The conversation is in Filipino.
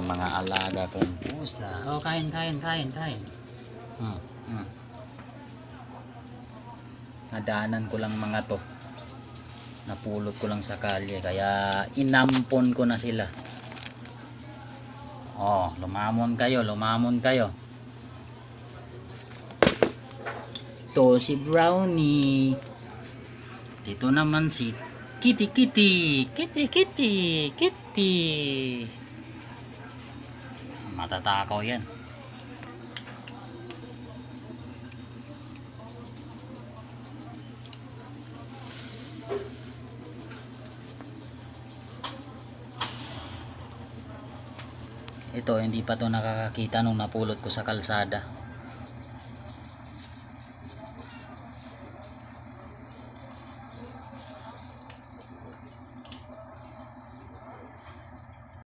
yung mga alaga kong pusa. Oh, kain. Nadaanan ko lang mga to. Napulot ko lang sa kalye, kaya inampon ko na sila. Oh, lumamon kayo. To si Brownie. Dito naman si Kitty. Matatakaw yan. Ito, hindi pa to nakakakita nung napulot ko sa kalsada.